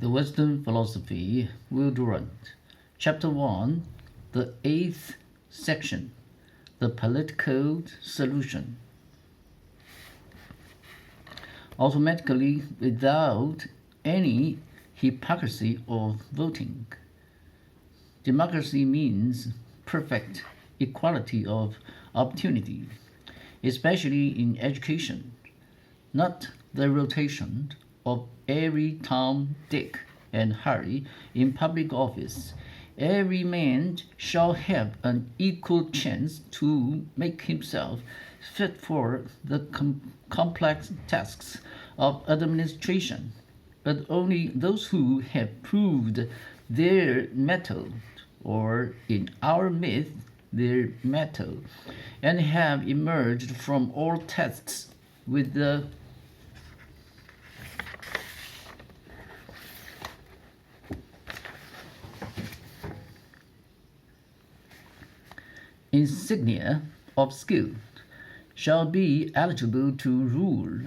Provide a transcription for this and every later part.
The Western Philosophy, Durant. Chapter 1, the 8th section, the political solution. Automatically, without any hypocrisy of voting. Democracy means perfect equality of opportunity, especially in education, not the rotation of every Tom, Dick, and Harry in public office. Every man shall have an equal chance to make himself fit for the complex tasks of administration, but only those who have proved their mettle, or in our myth, their mettle, and have emerged from all tests with the insignia of skill, shall be eligible to rule.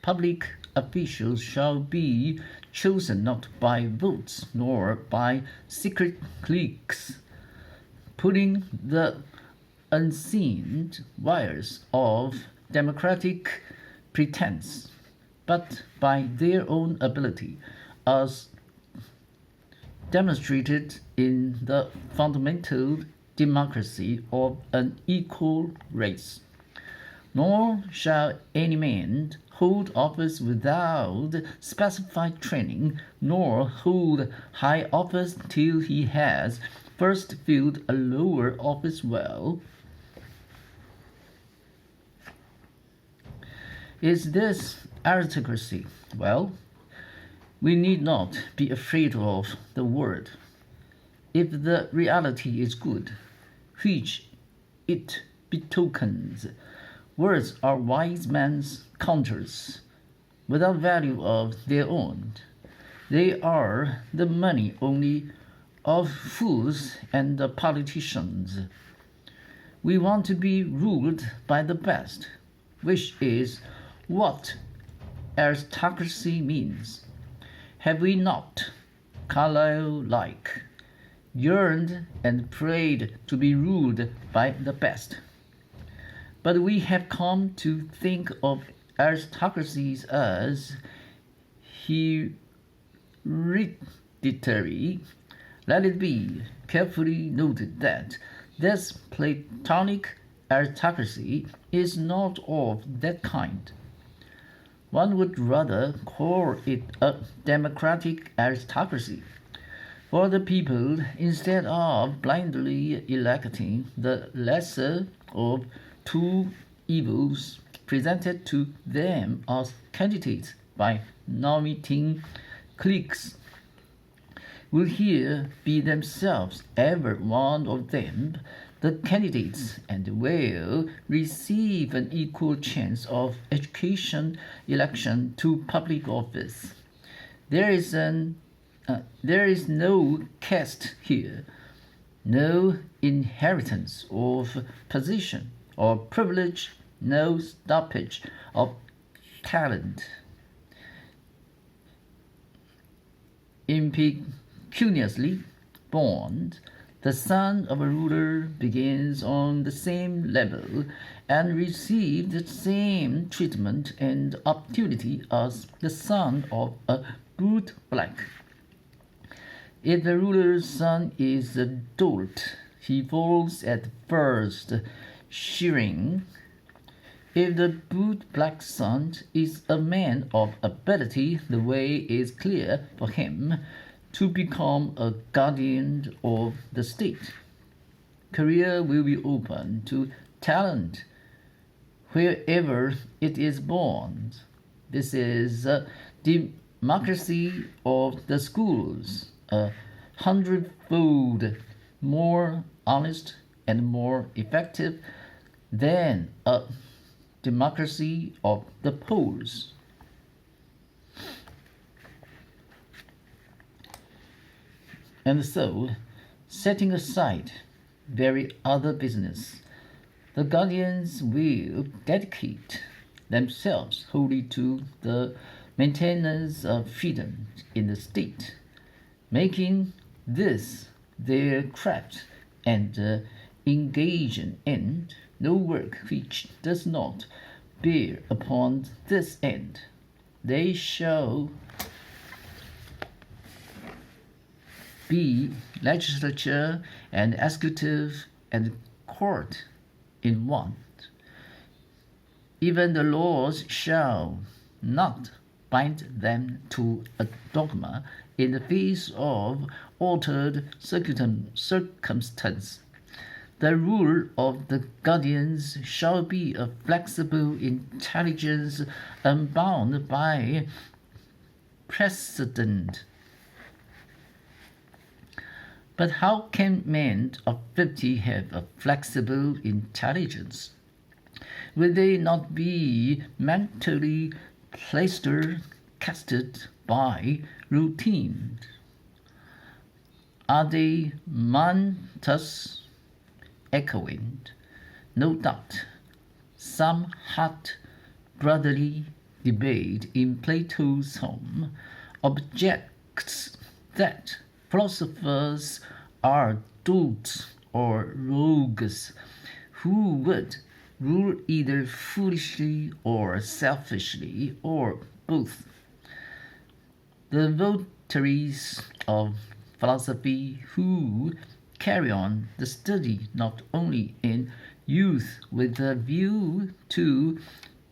Public officials shall be chosen not by votes nor by secret cliques, pulling the unseen wires of democratic pretense, but by their own ability, as demonstrated in the fundamental democracy of an equal race. Nor shall any man hold office without specified training, nor hold high office till he has first filled a lower office well. Is this aristocracy? Well, we need not be afraid of the word, if the reality is good, which it betokens. Words are wise men's counters, without value of their own. They are the money only of fools and the politicians. We want to be ruled by the best, which is what aristocracy means. Have we not, Carlyle-like, yearned and prayed to be ruled by the best? But we have come to think of aristocracies as hereditary. Let it be carefully noted that this Platonic aristocracy is not of that kind. One would rather call it a democratic aristocracy. For the people, instead of blindly electing the lesser of two evils presented to them as candidates by nominating cliques, will here be themselves ever one of them, the candidates, and will receive an equal chance of education election to public office. There is no caste here, no inheritance of position or privilege, no stoppage of talent. Impecuniously born, the son of a ruler begins on the same level and receives the same treatment and opportunity as the son of a bootblack. If the ruler's son is a dolt, he falls at first shearing. If the bootblack's son is a man of ability, the way is clear for him to become a guardian of the state. Career will be open to talent wherever it is born. This is a democracy of the schools, 100-fold more honest and more effective than a democracy of the polls. And so, setting aside very other business, the guardians will dedicate themselves wholly to the maintainers of freedom in the state, making this their craft, and engaging in no work which does not bear upon this end. They shall be legislature and executive and court in one. Even the laws shall not bind them to a dogma in the face of altered circumstance. The rule of the guardians shall be a flexible intelligence unbound by precedent. But how can men of 50 have a flexible intelligence? Will they not be mentally plastered, casted by routine? Are they mantas echoing? No doubt. Some hot brotherly debate in Plato's home objects that philosophers are dolts or rogues who would rule either foolishly or selfishly or both. The votaries of philosophy who carry on the study not only in youth with a view to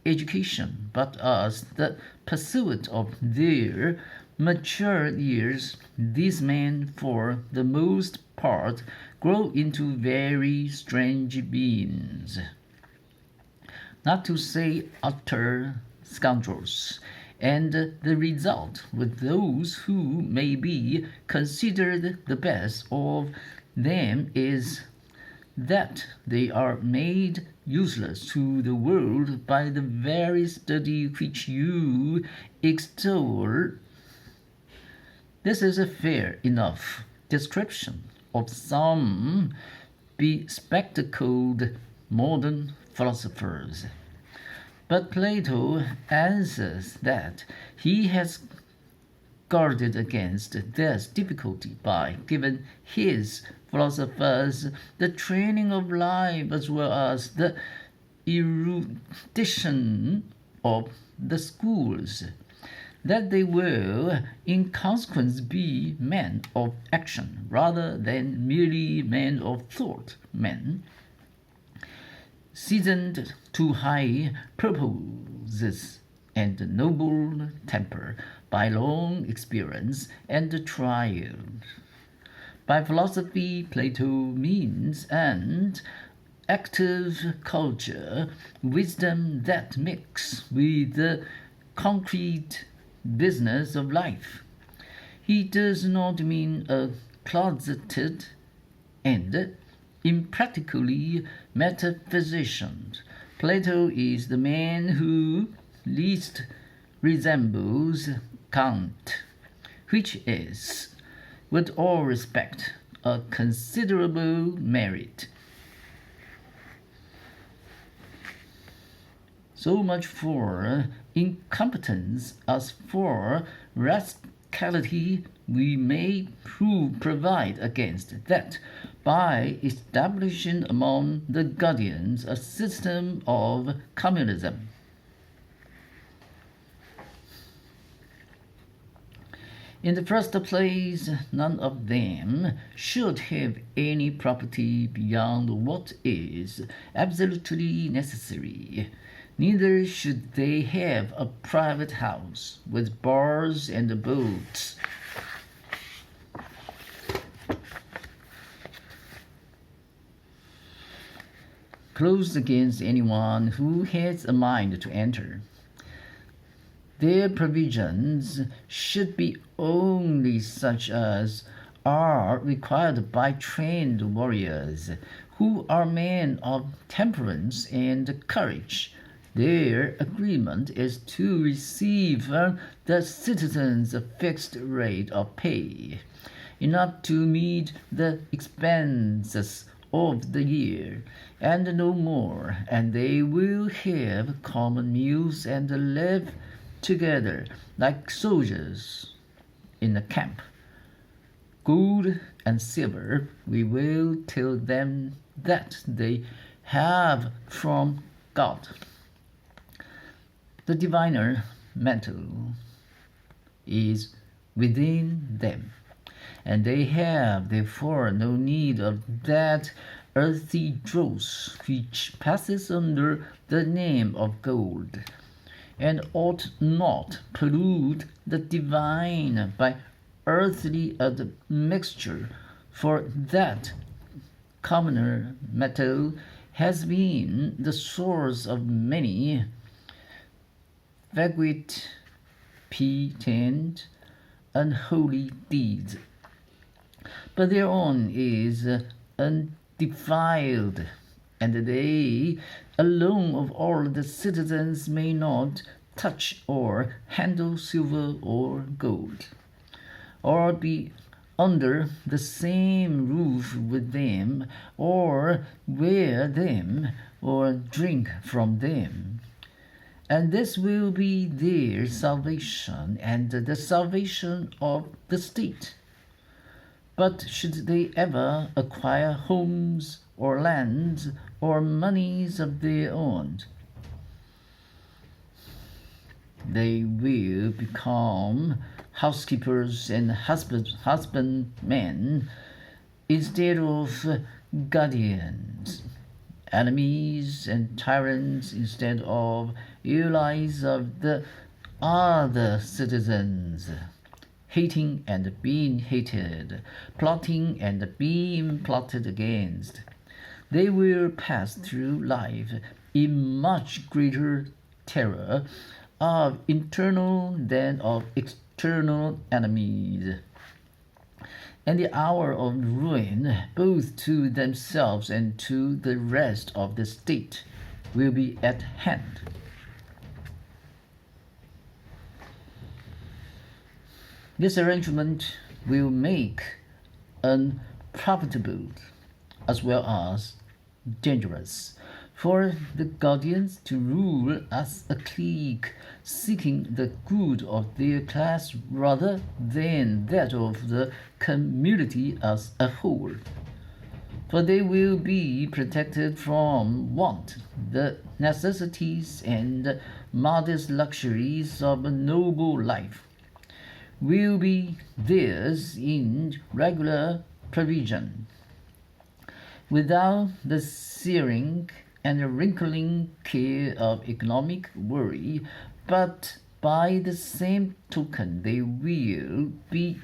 education, but as the pursuit of their mature years, these men, for the most part, grow into very strange beings, not to say utter scoundrels. And the result with those who may be considered the best of them is that they are made useless to the world by the very study which you extol. This is a fair enough description of some bespectacled modern philosophers. But Plato answers that he has guarded against this difficulty by giving his philosophers the training of life as well as the erudition of the schools, that they will in consequence be men of action rather than merely men of thought, men seasoned to high purposes and noble temper by long experience and trial. By philosophy, Plato means an active culture, wisdom that mixes with the concrete business of life. He does not mean a closeted and impractically metaphysician. Plato is the man who least resembles Kant, which is, with all respect, a considerable merit. So much for incompetence. As for rascality, we may provide against that by establishing among the guardians a system of communism. In the first place, none of them should have any property beyond what is absolutely necessary. Neither should they have a private house with bars and boats. Closed against anyone who has a mind to enter. Their provisions should be only such as are required by trained warriors, who are men of temperance and courage. Their agreement is to receive the citizens a fixed rate of pay, enough to meet the expenses of the year, and no more, and they will have common meals and live together like soldiers in a camp. Gold and silver we will tell them that they have from God. The diviner metal is within them, and they have therefore no need of that earthy dross which passes under the name of gold, and ought not pollute the divine by earthly admixture, for that commoner metal has been the source of many vagrant, patent, unholy deeds. But their own is undefiled, and they alone of all the citizens may not touch or handle silver or gold, or be under the same roof with them, or wear them, or drink from them. And this will be their salvation and the salvation of the state. But should they ever acquire homes or lands or monies of their own, they will become housekeepers and husbandmen instead of guardians, enemies and tyrants instead of allies of the other citizens, hating and being hated, plotting and being plotted against. They will pass through life in much greater terror of internal than of external enemies. And the hour of ruin, both to themselves and to the rest of the state, will be at hand. This arrangement will make unprofitable as well as dangerous for the guardians to rule as a clique, seeking the good of their class rather than that of the community as a whole. For they will be protected from want, the necessities and modest luxuries of a noble life will be theirs in regular provision, without the searing and wrinkling care of economic worry, but by the same token they will be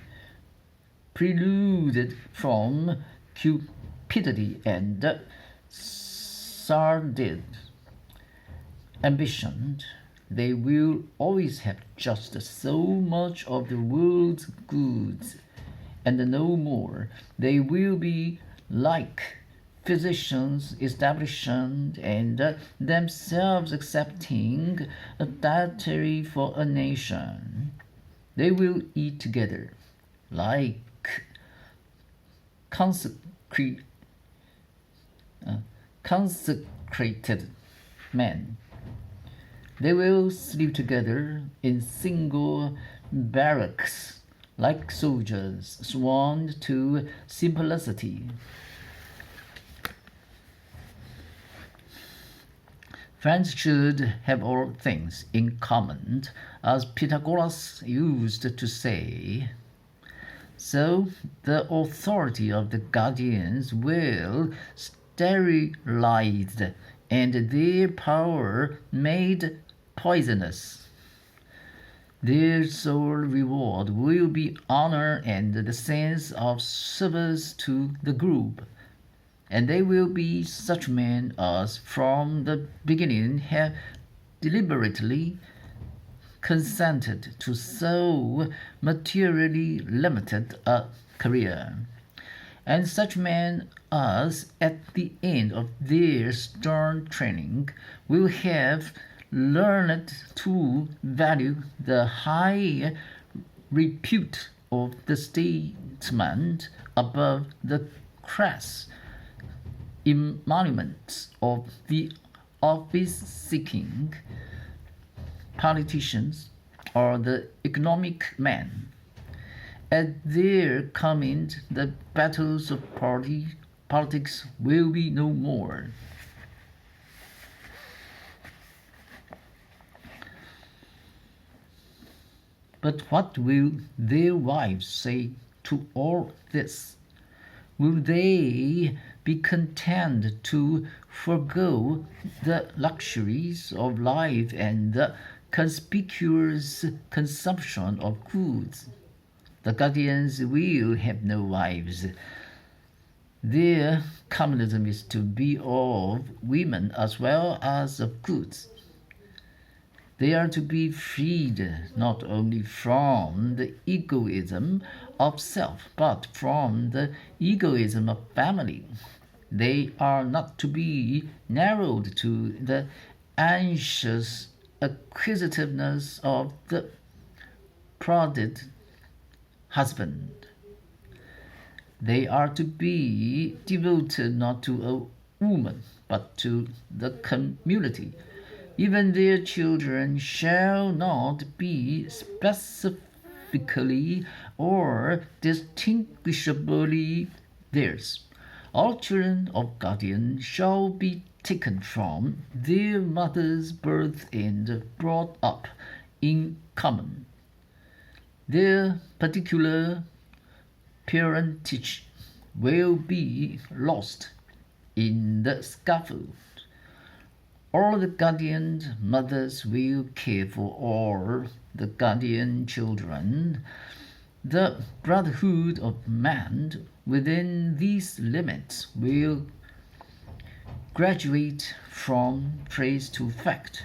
preluded from cupidity and sordid ambition. They will always have just so much of the world's goods, and no more. They will be like physicians establishing and themselves accepting a dietary for a nation. They will eat together like consecrated men. They will sleep together in single barracks like soldiers sworn to simplicity. Friends should have all things in common, as Pythagoras used to say. So the authority of the guardians will sterilized and their power made poisonous. Their sole reward will be honor and the sense of service to the group, and they will be such men as from the beginning have deliberately consented to so materially limited a career, and such men as at the end of their stern training will have learned to value the high repute of the statesman above the crass emoluments of the office-seeking politicians or the economic man. At their coming, the battles of politics will be no more. But what will their wives say to all this? Will they be content to forego the luxuries of life and the conspicuous consumption of goods? The guardians will have no wives. Their communism is to be of women as well as of goods. They are to be freed not only from the egoism of self, but from the egoism of family. They are not to be narrowed to the anxious acquisitiveness of the prodded husband. They are to be devoted not to a woman, but to the community. Even their children shall not be specifically or distinguishably theirs. All children of guardians shall be taken from their mother's birth and brought up in common. Their particular parentage will be lost in the scaffold. All the guardian mothers will care for all the guardian children. The brotherhood of man within these limits will graduate from phrase to fact.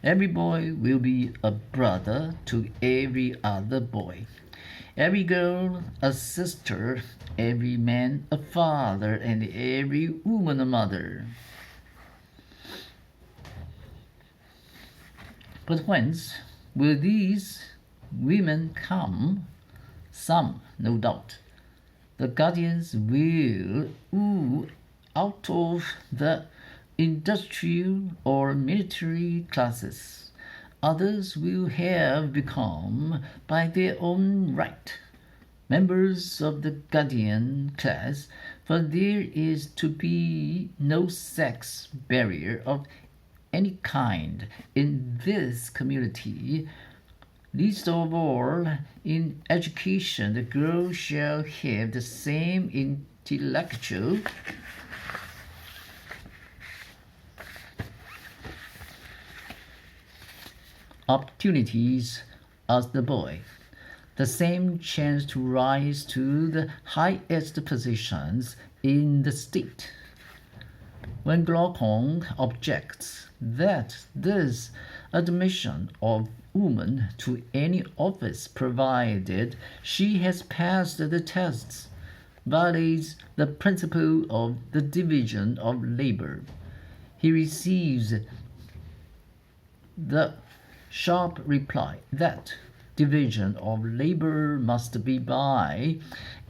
Every boy will be a brother to every other boy. Every girl a sister, every man a father, and every woman a mother. But whence will these women come? Some, no doubt. The guardians will ooh out of the industrial or military classes. Others will have become, by their own right, members of the guardian class, for there is to be no sex barrier of any kind in this community. Least of all, in education, the girl shall have the same intellectual opportunities as the boy, the same chance to rise to the highest positions in the state. When Glaucon objects that this admission of woman to any office, provided she has passed the tests, violates the principle of the division of labor, he receives the sharp reply that division of labor must be by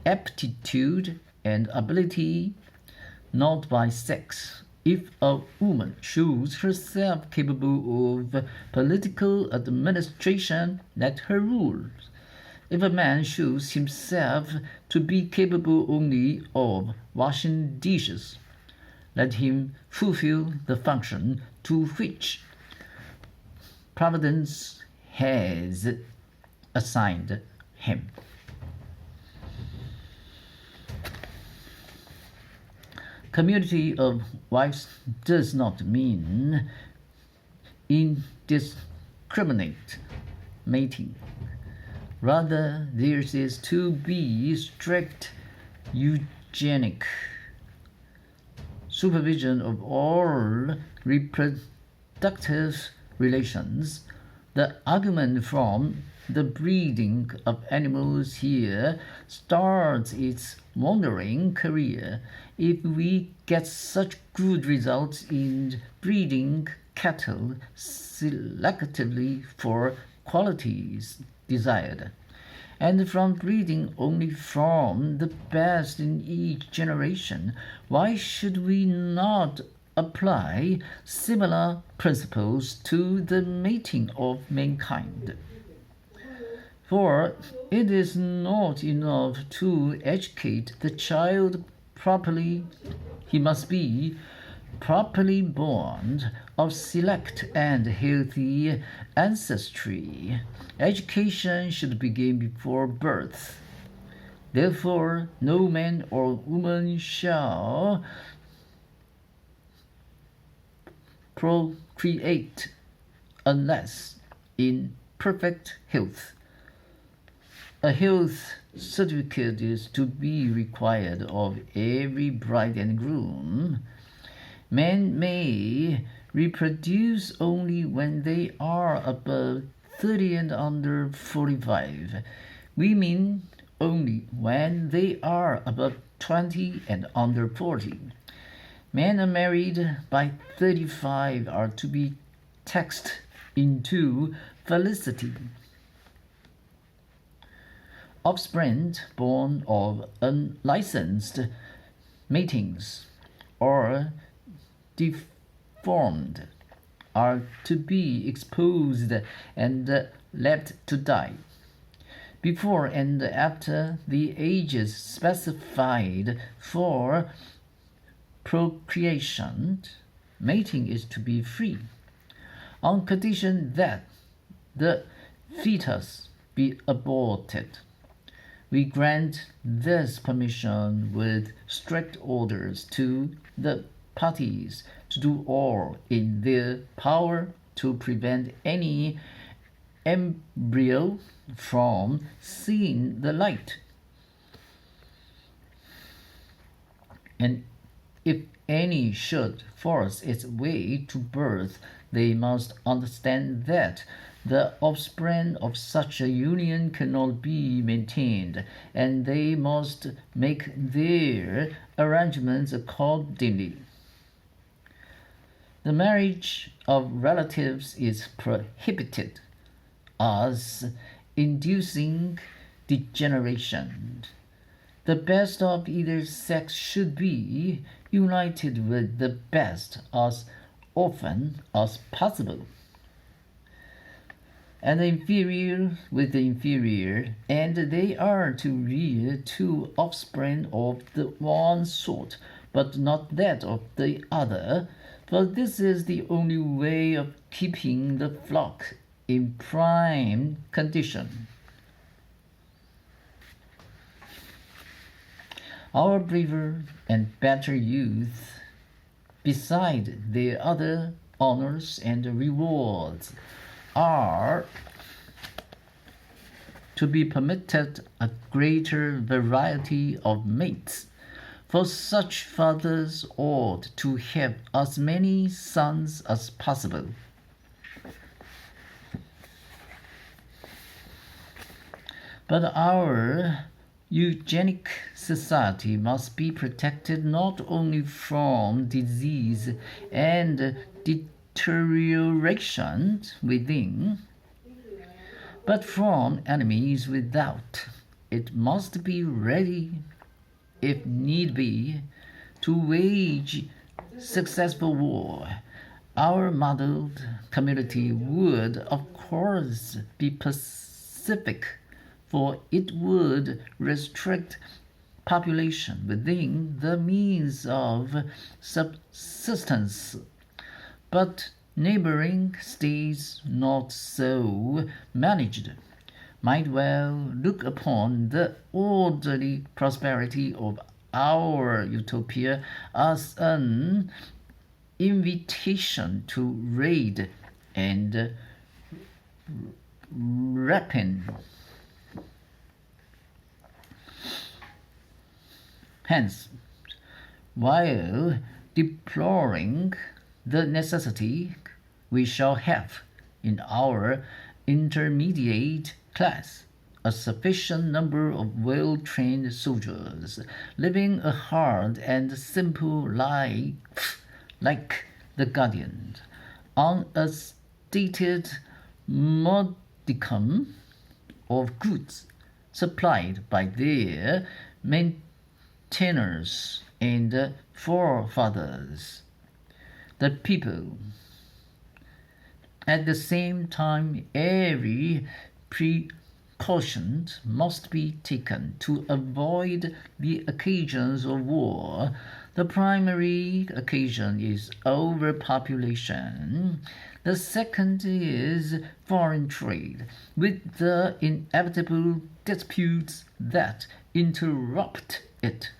aptitude and ability, not by sex. If a woman shows herself capable of political administration, let her rule. If a man shows himself to be capable only of washing dishes, let him fulfill the function to which Providence has assigned him. Community of wives does not mean indiscriminate mating. Rather, there is to be strict eugenic supervision of all reproductive relations. The argument from the breeding of animals here starts its wandering career. If we get such good results in breeding cattle selectively for qualities desired, and from breeding only from the best in each generation, why should we not apply similar principles to the mating of mankind? For it is not enough to educate the child properly. He must be properly born of select and healthy ancestry. Education should begin before birth. Therefore, no man or woman shall procreate unless in perfect health. A health certificate is to be required of every bride and groom. Men may reproduce only when they are above 30 and under 45. Women only when they are above 20 and under 40. Men married by 35 are to be taxed into felicity. Offspring born of unlicensed matings or deformed are to be exposed and left to die. Before and after the ages specified for procreation, mating is to be free, on condition that the fetus be aborted. We grant this permission with strict orders to the parties to do all in their power to prevent any embryo from seeing the light. And if any should force its way to birth, they must understand that the offspring of such a union cannot be maintained, and they must make their arrangements accordingly. The marriage of relatives is prohibited as inducing degeneration. The best of either sex should be united with the best as often as possible, and the inferior with the inferior, and they are to rear two offspring of the one sort, but not that of the other, for this is the only way of keeping the flock in prime condition. Our braver and better youth, beside their other honors and rewards, are to be permitted a greater variety of mates, for such fathers ought to have as many sons as possible. But our eugenic society must be protected not only from disease and deterioration within, but from enemies without. It must be ready, if need be, to wage successful war. Our modeled community would, of course, be pacific, for it would restrict population within the means of subsistence. But neighboring states not so managed might well look upon the orderly prosperity of our utopia as an invitation to raid and rapine. Hence, while deploring the necessity we shall have in our intermediate class a sufficient number of well-trained soldiers, living a hard and simple life like the Guardians, on a stated modicum of goods supplied by their maintainers and forefathers, the people. At the same time, every caution must be taken to avoid the occasions of war. The primary occasion is overpopulation. The second is foreign trade, with the inevitable disputes that interrupt it.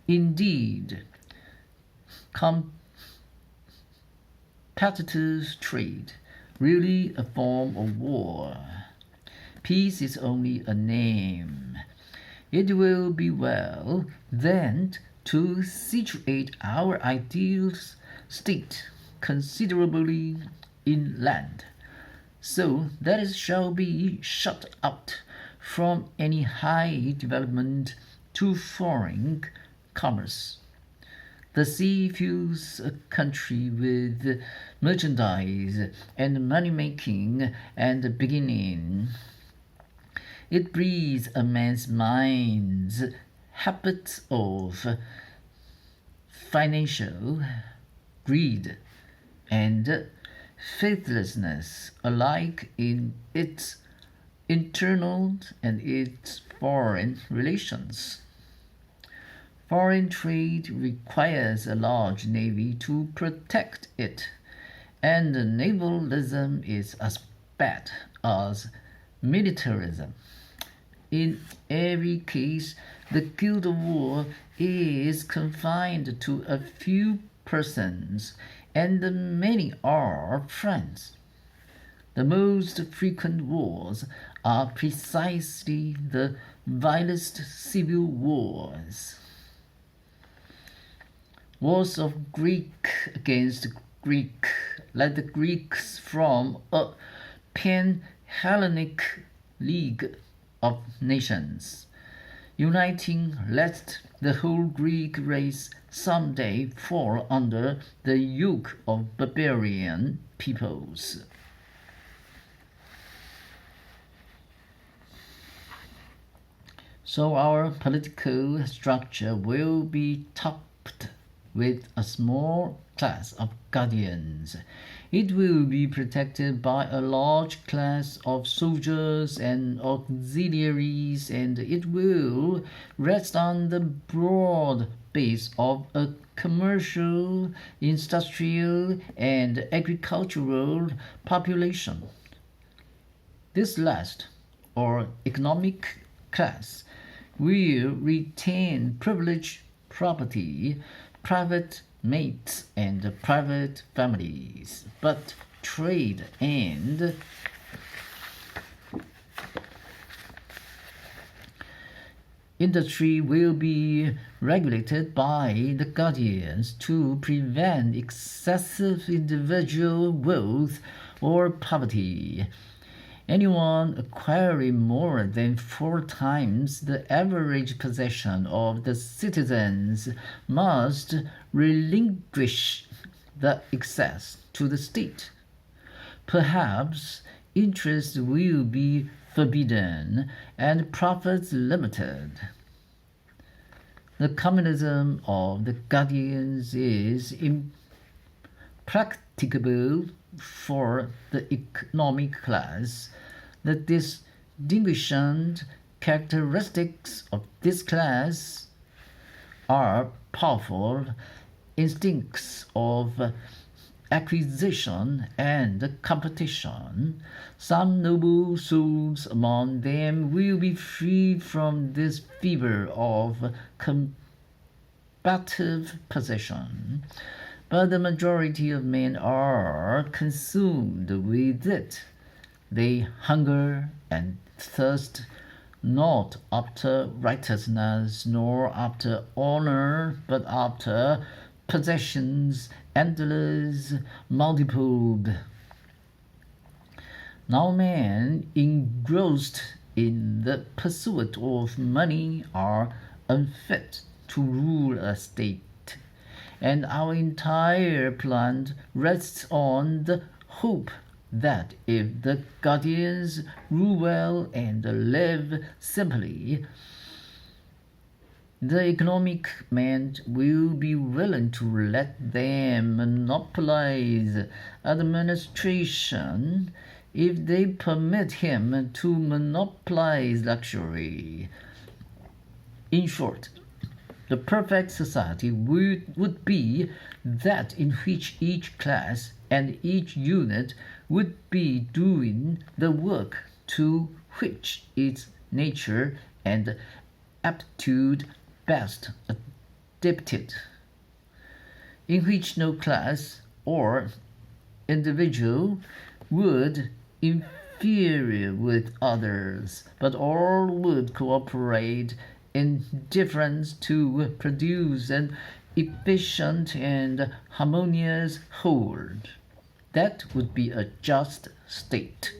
Indeed, competitive trade, really a form of war. Peace is only a name. It will be well, then, to situate our ideal state considerably inland, so that it shall be shut out from any high development to foreign commerce. The sea fills a country with merchandise and money-making and beginning. It breeds a man's mind's habits of financial greed and faithlessness alike in its internal and its foreign relations. Foreign trade requires a large navy to protect it, and navalism is as bad as militarism. In every case, the guilt of war is confined to a few persons, and many are friends. The most frequent wars are precisely the vilest civil wars. Wars of Greek against Greek, like the Greeks from a pan-Hellenic league of nations, uniting lest the whole Greek race someday fall under the yoke of barbarian peoples. So our political structure will be topped with a small class of guardians. It will be protected by a large class of soldiers and auxiliaries, and it will rest on the broad base of a commercial, industrial, and agricultural population. This last, or economic class, will retain privileged property, private mates, and private families, but trade and industry will be regulated by the guardians to prevent excessive individual wealth or poverty. Anyone acquiring more than 4 times the average possession of the citizens must relinquish the excess to the state. Perhaps interest will be forbidden and profits limited. The communism of the guardians is impracticable for the economic class. The distinguishing characteristics of this class are powerful instincts of acquisition and competition. Some noble souls among them will be free from this fever of combative possession, but the majority of men are consumed with it. They hunger and thirst not after righteousness nor after honor, but after possessions endless, multiplied. Now men engrossed in the pursuit of money are unfit to rule a state, and our entire plan rests on the hope that if the guardians rule well and live simply, the economic men will be willing to let them monopolize administration if they permit him to monopolize luxury. In short, the perfect society would be that in which each class and each unit would be doing the work to which its nature and aptitude best adapted, in which no class or individual would inferior with others, but all would cooperate in difference to produce an efficient and harmonious whole. That would be a just state.